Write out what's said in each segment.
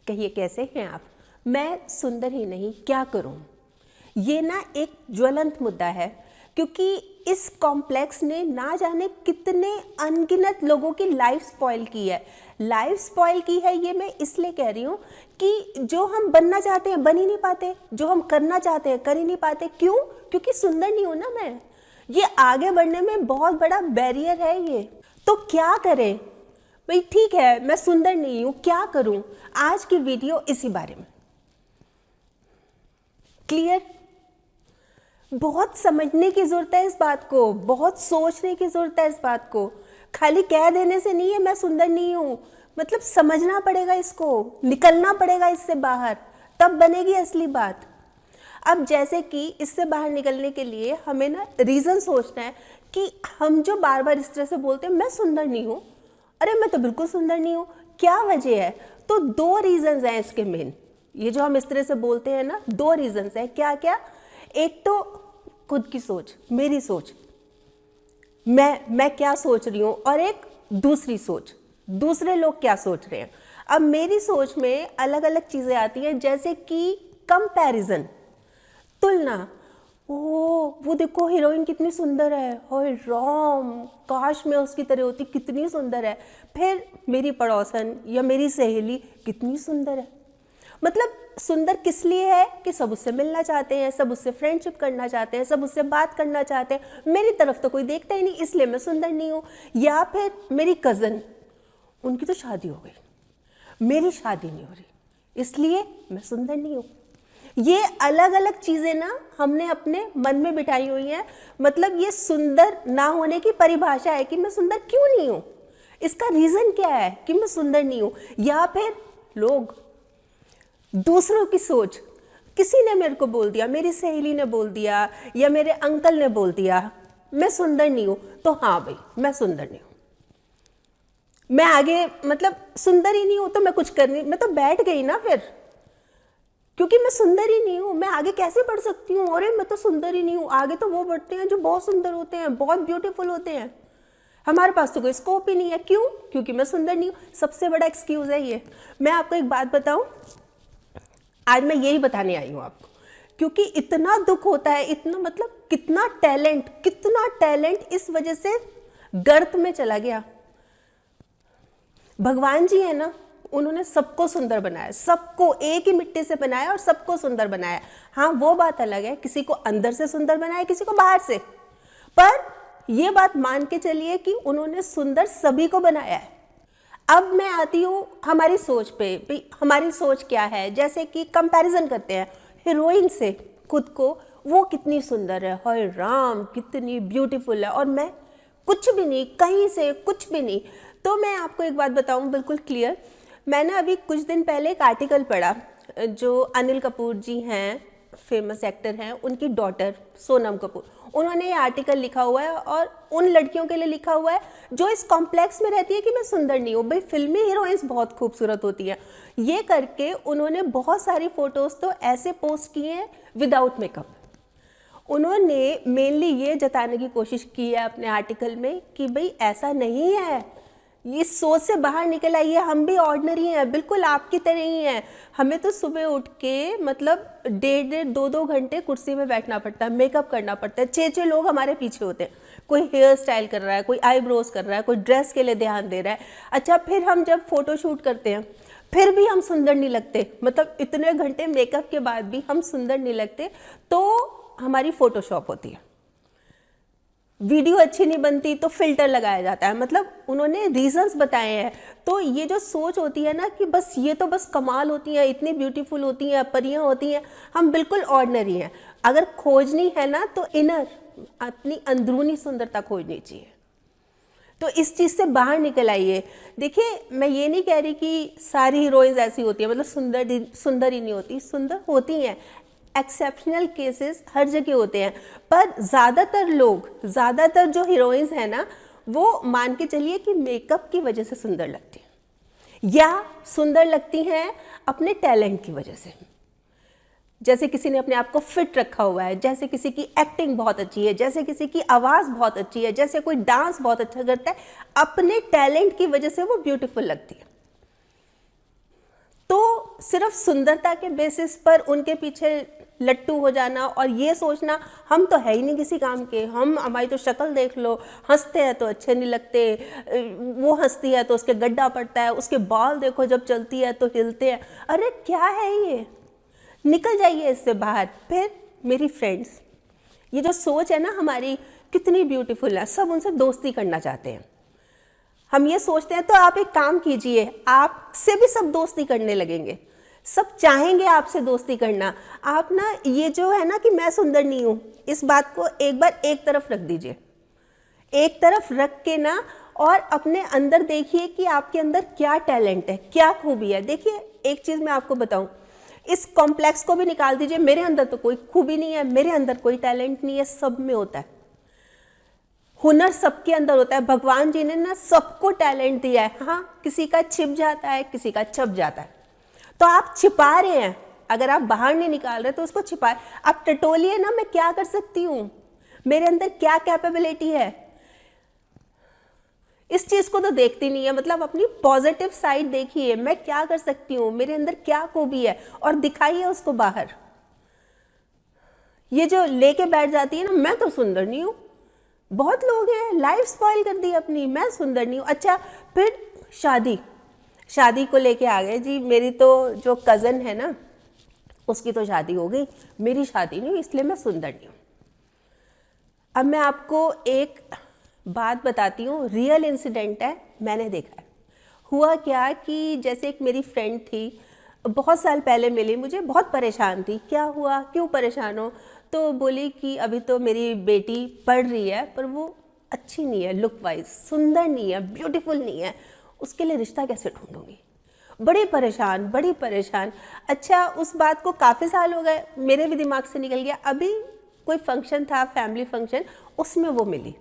कहिए कैसे हैं आप। मैं सुंदर ही नहीं क्या करूं, ये ना एक ज्वलंत मुद्दा है, क्योंकि इस कॉम्प्लेक्स ने ना जाने कितने अनगिनत लोगों की लाइफ स्पॉइल की है। लाइफ स्पॉइल की है ये मैं इसलिए कह रही हूँ कि जो हम बनना चाहते हैं बन ही नहीं पाते, जो हम करना चाहते हैं कर ही नहीं पाते। क्यों? क्योंकि सुंदर नहीं हूं ना मैं। ये आगे बढ़ने में बहुत बड़ा बैरियर है ये। तो क्या करें भाई? ठीक है, मैं सुंदर नहीं हूं, क्या करूं? आज की वीडियो इसी बारे में। क्लियर? बहुत समझने की जरूरत है इस बात को, बहुत सोचने की जरूरत है इस बात को। खाली कह देने से नहीं है मैं सुंदर नहीं हूं, मतलब समझना पड़ेगा इसको, निकलना पड़ेगा इससे बाहर, तब बनेगी असली बात। अब जैसे कि इससे बाहर निकलने के लिए हमें ना रीजन सोचना है कि हम जो बार बार इस तरह से बोलते हैं मैं सुंदर नहीं हूं, अरे मैं तो बिल्कुल सुंदर नहीं हूं, क्या वजह है? तो दो रीजंस हैं इसके मेन। ये जो हम इस तरह से बोलते हैं ना, दो रीजंस हैं। क्या क्या? एक तो खुद की सोच, मेरी सोच, मैं क्या सोच रही हूं, और एक दूसरी सोच, दूसरे लोग क्या सोच रहे हैं। अब मेरी सोच में अलग अलग चीजें आती हैं, जैसे कि कंपैरिजन, तुलना। ओ वो देखो हीरोइन कितनी सुंदर है, ओए राम काश मैं उसकी तरह होती, कितनी सुंदर है। फिर मेरी पड़ोसन या मेरी सहेली कितनी सुंदर है। मतलब सुंदर किस लिए है कि सब उससे मिलना चाहते हैं, सब उससे फ्रेंडशिप करना चाहते हैं, सब उससे बात करना चाहते हैं। मेरी तरफ तो कोई देखता ही नहीं, इसलिए मैं सुंदर नहीं हूं। या फिर मेरी कजन, उनकी तो शादी हो गई, मेरी शादी नहीं हो रही, इसलिए मैं सुंदर नहीं हूं। ये अलग अलग चीजें ना हमने अपने मन में बिठाई हुई हैं। मतलब ये सुंदर ना होने की परिभाषा है कि मैं सुंदर क्यों नहीं हूं, इसका रीजन क्या है कि मैं सुंदर नहीं हूं। या फिर लोग, दूसरों की सोच, किसी ने मेरे को बोल दिया, मेरी सहेली ने बोल दिया या मेरे अंकल ने बोल दिया मैं सुंदर नहीं हूं, तो हाँ भाई मैं सुंदर नहीं हूं, मैं आगे मतलब सुंदर ही नहीं हूं तो मैं कुछ कर नहीं, मैं तो बैठ गई ना फिर, क्योंकि मैं सुंदर ही नहीं हूं, मैं आगे कैसे बढ़ सकती हूँ? अरे मैं तो सुंदर ही नहीं हूं। आगे तो वो बढ़ते हैं जो बहुत सुंदर होते हैं, बहुत ब्यूटीफुल होते हैं। हमारे पास तो कोई स्कोप ही नहीं है। क्यों? क्योंकि मैं सुंदर नहीं हूं। सबसे बड़ा एक्सक्यूज है ये। मैं आपको एक बात बताऊं, आज मैं यही बताने आई हूं आपको, क्योंकि इतना दुख होता है, इतना मतलब कितना टैलेंट इस वजह से गर्त में चला गया। भगवान जी है ना, उन्होंने सबको सुंदर बनाया, सबको एक ही मिट्टी से बनाया और सबको सुंदर बनाया। हाँ वो बात अलग है, किसी को अंदर से सुंदर बनाया, किसी को बाहर से, पर यह बात मान के चलिए कि उन्होंने सुंदर सभी को बनाया है। अब मैं आती हूँ हमारी सोच पे। भाई हमारी सोच क्या है? जैसे कि कंपैरिजन करते हैं हीरोइन से खुद को, वो कितनी सुंदर है, हाय राम कितनी ब्यूटीफुल है, और मैं कुछ भी नहीं, कहीं से कुछ भी नहीं। तो मैं आपको एक बात बताऊं बिल्कुल क्लियर, मैंने अभी कुछ दिन पहले एक आर्टिकल पढ़ा, जो अनिल कपूर जी हैं, फेमस एक्टर हैं, उनकी डॉटर सोनम कपूर, उन्होंने ये आर्टिकल लिखा हुआ है और उन लड़कियों के लिए लिखा हुआ है जो इस कॉम्प्लेक्स में रहती है कि मैं सुंदर नहीं हूँ। भाई फिल्मी हीरोइंस बहुत खूबसूरत होती हैं, ये करके उन्होंने बहुत सारी फोटोज तो ऐसे पोस्ट किए हैं विदाउट मेकअप। उन्होंने मेनली ये जताने की कोशिश की है अपने आर्टिकल में कि भाई ऐसा नहीं है, इस सोच से बाहर निकल आइए, हम भी ऑर्डिनरी हैं, बिल्कुल आपकी तरह ही हैं। हमें तो सुबह उठ के मतलब 1.5-2 घंटे कुर्सी में बैठना पड़ता है, मेकअप करना पड़ता है, 6 लोग हमारे पीछे होते हैं, कोई हेयर स्टाइल कर रहा है, कोई आईब्रोज कर रहा है, कोई ड्रेस के लिए ध्यान दे रहा है। अच्छा फिर हम जब फोटो शूट करते हैं फिर भी हम सुंदर नहीं लगते, मतलब इतने घंटे मेकअप के बाद भी हम सुंदर नहीं लगते, तो हमारी फोटोशॉप होती है। वीडियो अच्छी नहीं बनती तो फिल्टर लगाया जाता है। मतलब उन्होंने रीजंस बताए हैं। तो ये जो सोच होती है ना कि बस ये तो बस कमाल होती हैं, इतनी ब्यूटीफुल होती हैं, परियां होती हैं, हम बिल्कुल ऑर्डिनरी हैं। अगर खोजनी है ना तो इनर, अपनी अंदरूनी सुंदरता खोजनी चाहिए। तो इस चीज़ से बाहर निकल आइए। देखिए मैं ये नहीं कह रही कि सारी हीरोइंस ऐसी होती है, मतलब सुंदर ही नहीं होती, सुंदर होती हैं, एक्सेप्शनल केसेस हर जगह होते हैं, पर ज़्यादातर जो हीरोइंस हैं ना, वो मान के चलिए कि मेकअप की वजह से सुंदर लगती हैं, या सुंदर लगती हैं अपने टैलेंट की वजह से। जैसे किसी ने अपने आप को फिट रखा हुआ है, जैसे किसी की एक्टिंग बहुत अच्छी है, जैसे किसी की आवाज़ बहुत अच्छी है, जैसे कोई डांस बहुत अच्छा करता है, अपने टैलेंट की वजह से वो ब्यूटीफुल लगती है। तो सिर्फ सुंदरता के बेसिस पर उनके पीछे लट्टू हो जाना और ये सोचना हम तो है ही नहीं किसी काम के, हम हमारी तो शक्ल देख लो, हंसते हैं तो अच्छे नहीं लगते, वो हंसती है तो उसके गड्ढा पड़ता है, उसके बाल देखो जब चलती है तो हिलते हैं। अरे क्या है ये, निकल जाइए इससे बाहर। फिर मेरी फ्रेंड्स, ये जो सोच है ना हमारी कितनी ब्यूटीफुल है, सब उनसे दोस्ती करना चाहते हैं। हम ये सोचते हैं तो आप एक काम कीजिए, आपसे भी सब दोस्ती करने लगेंगे, सब चाहेंगे आपसे दोस्ती करना। आप ना ये जो है ना कि मैं सुंदर नहीं हूँ, इस बात को एक बार एक तरफ रख दीजिए, एक तरफ रख के ना और अपने अंदर देखिए कि आपके अंदर क्या टैलेंट है, क्या खूबी है। देखिए एक चीज़ मैं आपको बताऊँ, इस कॉम्प्लेक्स को भी निकाल दीजिए, मेरे अंदर तो कोई खूबी नहीं है, मेरे अंदर कोई टैलेंट नहीं है, सब में होता है। हुनर सबके अंदर होता है, भगवान जी ने ना सबको टैलेंट दिया है। हाँ, किसी का छिप जाता है, किसी का छप जाता है, तो आप छिपा रहे हैं। अगर आप बाहर नहीं निकाल रहे तो उसको छिपाए, आप टटोलिए ना, मैं क्या कर सकती हूँ, मेरे अंदर क्या कैपेबिलिटी है। इस चीज को तो देखती नहीं है, मतलब अपनी पॉजिटिव साइड देखिए, मैं क्या कर सकती हूँ, मेरे अंदर क्या खूबी है, और दिखाइए उसको बाहर। ये जो लेके बैठ जाती है ना, मैं तो सुंदर नहीं हूँ, बहुत लोग हैं लाइफ स्पॉइल कर दी अपनी, मैं सुंदर नहीं हूँ। अच्छा, फिर शादी को लेके आ गए जी, मेरी तो जो कज़न है ना उसकी तो शादी हो गई, मेरी शादी नहीं हुई इसलिए मैं सुंदर नहीं हूँ। अब मैं आपको एक बात बताती हूँ, रियल इंसिडेंट है, मैंने देखा है। हुआ क्या कि जैसे एक मेरी फ्रेंड थी, बहुत साल पहले मिली मुझे, बहुत परेशान थी। क्या हुआ, क्यों परेशान हो? तो बोली कि अभी तो मेरी बेटी पढ़ रही है पर वो अच्छी नहीं है, लुक वाइज सुंदर नहीं है, ब्यूटीफुल नहीं है, उसके लिए रिश्ता कैसे ढूंढूंगी। बड़ी परेशान। अच्छा, उस बात को काफ़ी साल हो गए, मेरे भी दिमाग से निकल गया। अभी कोई फंक्शन था, फैमिली फंक्शन, उसमें वो मिली,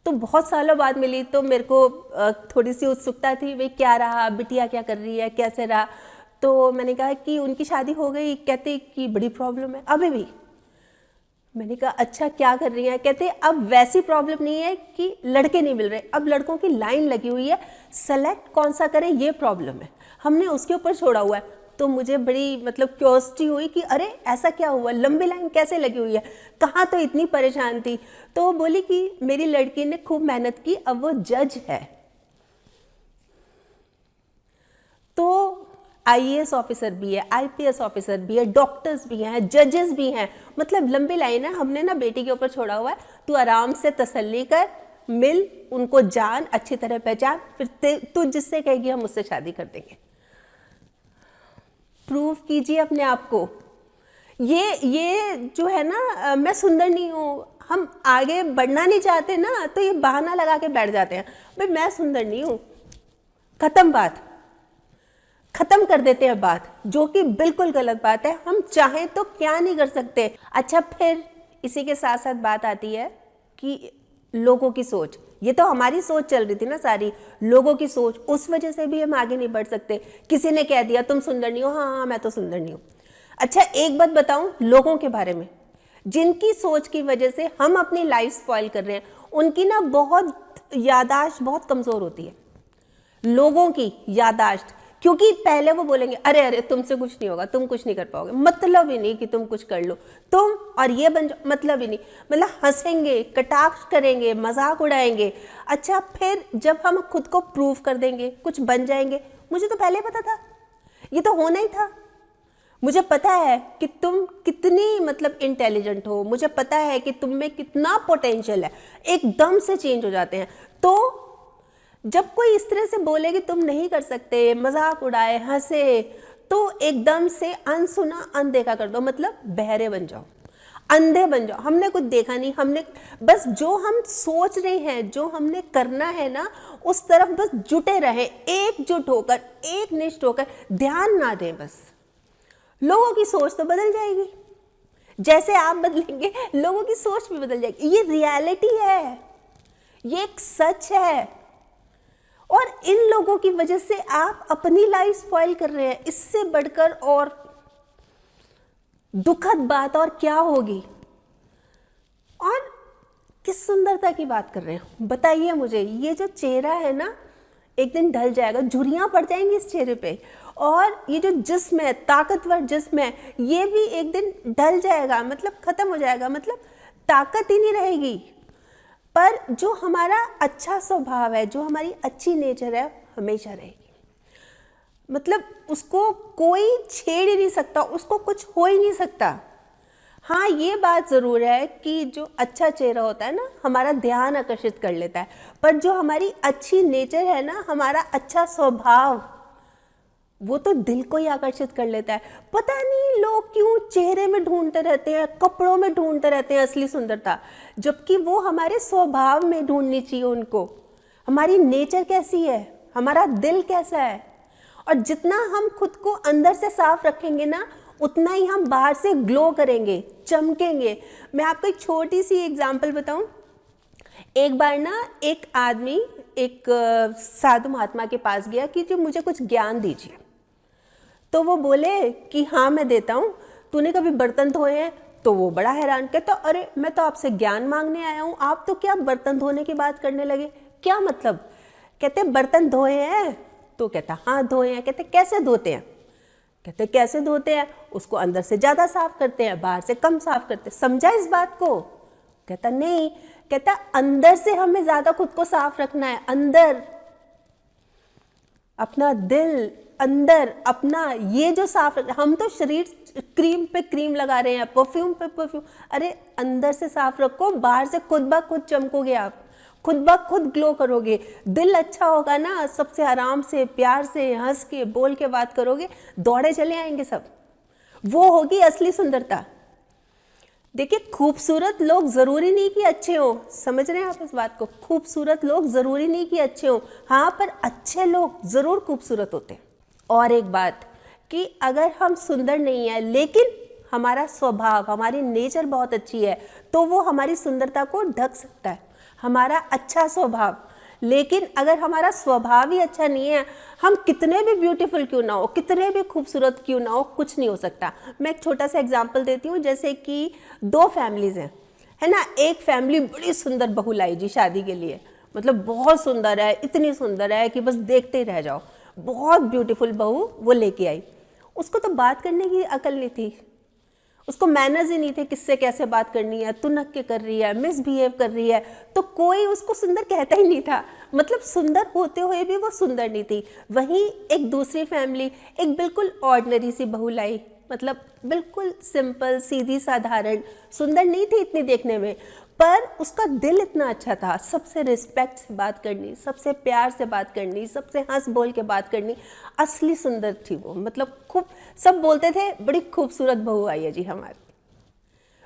तो बहुत सालों बाद मिली, तो मेरे को थोड़ी सी उत्सुकता थी, भाई क्या रहा, बिटिया क्या कर रही है, कैसे रहा। तो मैंने कहा कि उनकी शादी हो गई, कहते कि बड़ी प्रॉब्लम है अभी भी। मैंने कहा अच्छा क्या कर रही हैं? कहते अब वैसी प्रॉब्लम नहीं है कि लड़के नहीं मिल रहे, अब लड़कों की लाइन लगी हुई है, सेलेक्ट कौन सा करें ये प्रॉब्लम है, हमने उसके ऊपर छोड़ा हुआ है। तो मुझे बड़ी मतलब क्यूरियोसिटी हुई कि अरे ऐसा क्या हुआ, लंबी लाइन कैसे लगी हुई है, कहाँ तो इतनी परेशान थी। तो वो बोली कि मेरी लड़की ने खूब मेहनत की, अब वो जज है, तो आईएएस ऑफिसर भी है, आईपीएस ऑफिसर भी है, डॉक्टर्स भी हैं, जजेस भी हैं, मतलब लंबी लाइन है। हमने ना बेटी के ऊपर छोड़ा हुआ है, तू आराम से तसल्ली कर, मिल, उनको जान, अच्छी तरह पहचान, फिर तू जिससे कहेगी हम उससे शादी कर देंगे। प्रूव कीजिए अपने आप को। ये जो है ना, मैं सुंदर नहीं हूँ, हम आगे बढ़ना नहीं चाहते ना, तो ये बहाना लगा के बैठ जाते हैं, भाई मैं सुंदर नहीं हूँ, खत्म बात, खत्म कर देते हैं बात, जो कि बिल्कुल गलत बात है। हम चाहें तो क्या नहीं कर सकते। अच्छा, फिर इसी के साथ साथ बात आती है कि लोगों की सोच, ये तो हमारी सोच चल रही थी ना सारी, लोगों की सोच, उस वजह से भी हम आगे नहीं बढ़ सकते। किसी ने कह दिया तुम सुंदर नहीं हो, हाँ मैं तो सुंदर नहीं हूँ। अच्छा, एक बात बताऊं लोगों के बारे में, जिनकी सोच की वजह से हम अपनी लाइफ स्पॉइल कर रहे हैं, उनकी ना बहुत यादाश्त बहुत कमजोर होती है, लोगों की यादाश्त। क्योंकि पहले वो बोलेंगे अरे अरे तुमसे कुछ नहीं होगा, तुम कुछ नहीं कर पाओगे, मतलब ही नहीं कि तुम कुछ कर लो, तुम और ये बन जाओ, मतलब ही नहीं, मतलब हंसेंगे, कटाक्ष करेंगे, मजाक उड़ाएंगे। अच्छा, फिर जब हम खुद को प्रूव कर देंगे, कुछ बन जाएंगे, मुझे तो पहले पता था, ये तो होना ही था, मुझे पता है कि तुम कितनी मतलब इंटेलिजेंट हो, मुझे पता है कि तुम में कितना पोटेंशियल है, एकदम से चेंज हो जाते हैं। तो जब कोई इस तरह से बोले कि तुम नहीं कर सकते, मजाक उड़ाए, हंसे, तो एकदम से अनसुना अनदेखा कर दो, मतलब बहरे बन जाओ, अंधे बन जाओ। हमने कुछ देखा नहीं, हमने बस जो हम सोच रहे हैं, जो हमने करना है ना, उस तरफ बस जुटे रहे, एकजुट होकर, एक निष्ठ होकर, ध्यान ना दें बस। लोगों की सोच तो बदल जाएगी, जैसे आप बदलेंगे लोगों की सोच भी बदल जाएगी। ये रियलिटी है, ये एक सच है, और इन लोगों की वजह से आप अपनी लाइफ स्पॉइल कर रहे हैं। इससे बढ़कर और दुखद बात और क्या होगी। और किस सुंदरता की बात कर रहे हैं बताइए मुझे। ये जो चेहरा है ना, एक दिन ढल जाएगा, झुर्रियां पड़ जाएंगी इस चेहरे पे, और ये जो जिस्म है, ताकतवर जिस्म है, ये भी एक दिन ढल जाएगा, मतलब खत्म हो जाएगा, मतलब ताकत ही नहीं रहेगी। पर जो हमारा अच्छा स्वभाव है, जो हमारी अच्छी नेचर है, हमेशा रहेगी। मतलब उसको कोई छेड़ ही नहीं सकता, उसको कुछ हो ही नहीं सकता। हाँ, ये बात ज़रूर है कि जो अच्छा चेहरा होता है ना, हमारा ध्यान आकर्षित कर लेता है, पर जो हमारी अच्छी नेचर है ना, हमारा अच्छा स्वभाव, वो तो दिल को ही आकर्षित कर लेता है। पता नहीं लोग क्यों चेहरे में ढूंढते रहते हैं, कपड़ों में ढूंढते रहते हैं असली सुंदरता, जबकि वो हमारे स्वभाव में ढूंढनी चाहिए उनको। हमारी नेचर कैसी है, हमारा दिल कैसा है, और जितना हम खुद को अंदर से साफ रखेंगे ना, उतना ही हम बाहर से ग्लो करेंगे, चमकेंगे। मैं आपको एक छोटी सी एग्जांपल बताऊं। एक बार ना एक आदमी एक साधु महात्मा के पास गया कि जो मुझे कुछ ज्ञान दीजिए। तो वो बोले कि हाँ मैं देता हूँ, तूने कभी बर्तन धोए हैं? तो वो बड़ा हैरान, कहता अरे मैं तो आपसे ज्ञान मांगने आया हूँ, आप तो क्या बर्तन धोने की बात करने लगे, क्या मतलब? कहते बर्तन धोए हैं? तो कहता हाँ धोए हैं। कहते कैसे धोते हैं? कहते कैसे धोते हैं, उसको अंदर से ज़्यादा साफ करते हैं, बाहर से कम साफ करते हैं। समझा इस बात को? कहता नहीं। कहता अंदर से हमें ज़्यादा खुद को साफ रखना है, अंदर अपना दिल, अंदर अपना ये जो साफ रख, हम तो शरीर क्रीम पे क्रीम लगा रहे हैं, परफ्यूम पे परफ्यूम। अरे अंदर से साफ रखो, बाहर से खुद ब खुद चमकोगे आप, खुद ब खुद ग्लो करोगे। दिल अच्छा होगा ना, सबसे आराम से, प्यार से, हंस के, बोल के बात करोगे, दौड़े चले आएंगे सब। वो होगी असली सुंदरता। देखिए, खूबसूरत लोग ज़रूरी नहीं कि अच्छे हो, समझ रहे हैं आप इस बात को? खूबसूरत लोग ज़रूरी नहीं कि अच्छे हो, हाँ, पर अच्छे लोग ज़रूर खूबसूरत होते हैं। और एक बात कि अगर हम सुंदर नहीं है लेकिन हमारा स्वभाव, हमारी नेचर बहुत अच्छी है, तो वो हमारी सुंदरता को ढक सकता है, हमारा अच्छा स्वभाव। लेकिन अगर हमारा स्वभाव ही अच्छा नहीं है, हम कितने भी ब्यूटीफुल क्यों ना हो, कितने भी खूबसूरत क्यों ना हो, कुछ नहीं हो सकता। मैं एक छोटा सा एग्जांपल देती हूँ। जैसे कि दो फैमिलीज हैं, है ना। एक फैमिली बड़ी सुंदर बहू लाई जी शादी के लिए, मतलब बहुत सुंदर है, इतनी सुंदर है कि बस देखते ही रह जाओ, बहुत ब्यूटीफुल बहू वो लेके आई। उसको तो बात करने की अकल नहीं थी, उसको मैनर्स ही नहीं थे, किससे कैसे बात करनी है, तुनक के कर रही है, मिसबिहेव कर रही है, तो कोई उसको सुंदर कहता ही नहीं था। मतलब सुंदर होते हुए भी वो सुंदर नहीं थी। वहीं एक दूसरी फैमिली एक बिल्कुल ऑर्डिनरी सी बहू लाई, मतलब बिल्कुल सिंपल, सीधी, साधारण, सुंदर नहीं थी इतनी देखने में, पर उसका दिल इतना अच्छा था, सबसे रिस्पेक्ट से बात करनी, सबसे प्यार से बात करनी, सबसे हंस बोल के बात करनी, असली सुंदर थी वो। मतलब खूब सब बोलते थे बड़ी खूबसूरत बहू आई है जी हमारी,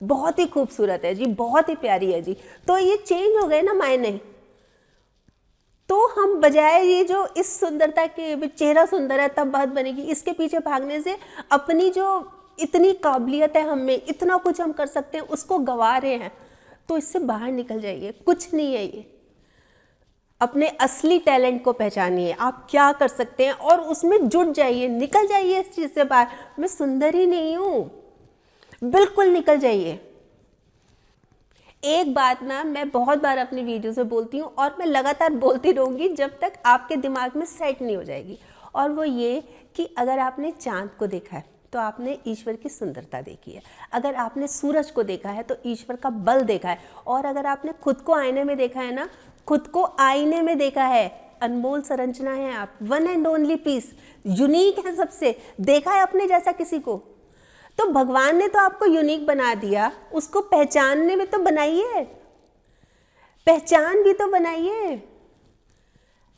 बहुत ही खूबसूरत है जी, बहुत ही प्यारी है जी। तो ये चेंज हो गए ना मायने। तो हम बजाय ये जो इस सुंदरता के, चेहरा सुंदर है तब बात बनेगी, इसके पीछे भागने से अपनी जो इतनी काबिलियत है हम में, इतना कुछ हम कर सकते हैं, उसको गंवा रहे हैं। तो इससे बाहर निकल जाइए, कुछ नहीं है ये। अपने असली टैलेंट को पहचानिए, आप क्या कर सकते हैं और उसमें जुट जाइए, निकल जाइए इस चीज़ से बाहर। मैं सुंदर ही नहीं हूँ, बिल्कुल निकल जाइए। एक बात ना मैं बहुत बार अपनी वीडियो में बोलती हूँ और मैं लगातार बोलती रहूँगी जब तक आपके दिमाग में सेट नहीं हो जाएगी, और वो ये कि अगर आपने चांद को देखा है तो आपने ईश्वर की सुंदरता देखी है, अगर आपने सूरज को देखा है तो ईश्वर का बल देखा है, और अगर आपने खुद को आईने में देखा है ना, खुद को आईने में देखा है, अनमोल संरचना है आप, one and only piece, unique है सबसे, देखा है अपने जैसा किसी को, तो भगवान ने तो आपको यूनिक बना दिया, उसको पहचानने में तो बनाइए, पहचान भी तो बनाइए।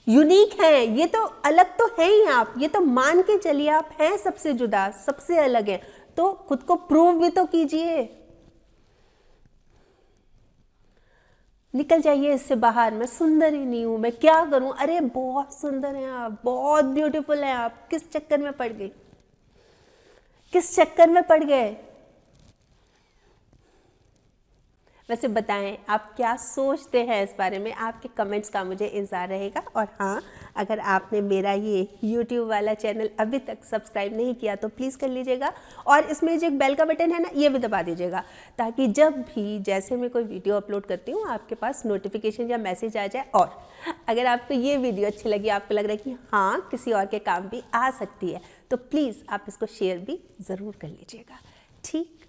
यूनिक हैं, ये तो अलग तो है ही आप, ये तो मान के चलिए आप हैं सबसे जुदा, सबसे अलग हैं, तो खुद को प्रूव भी तो कीजिए। निकल जाइए इससे बाहर, मैं सुंदर ही नहीं हूं, मैं क्या करूं। अरे बहुत सुंदर हैं आप, बहुत ब्यूटीफुल हैं आप, किस चक्कर में पड़ गई, किस चक्कर में पड़ गए। वैसे बताएं आप क्या सोचते हैं इस बारे में, आपके कमेंट्स का मुझे इंतज़ार रहेगा। और हाँ, अगर आपने मेरा ये YouTube वाला चैनल अभी तक सब्सक्राइब नहीं किया तो प्लीज़ कर लीजिएगा, और इसमें जो एक बेल का बटन है ना, ये भी दबा दीजिएगा, ताकि जब भी जैसे मैं कोई वीडियो अपलोड करती हूँ आपके पास नोटिफिकेशन या मैसेज आ जाए। और अगर आपको ये वीडियो अच्छी लगी, आपको लग रहा है कि हाँ किसी और के काम भी आ सकती है, तो प्लीज़ आप इसको शेयर भी ज़रूर कर लीजिएगा। ठीक।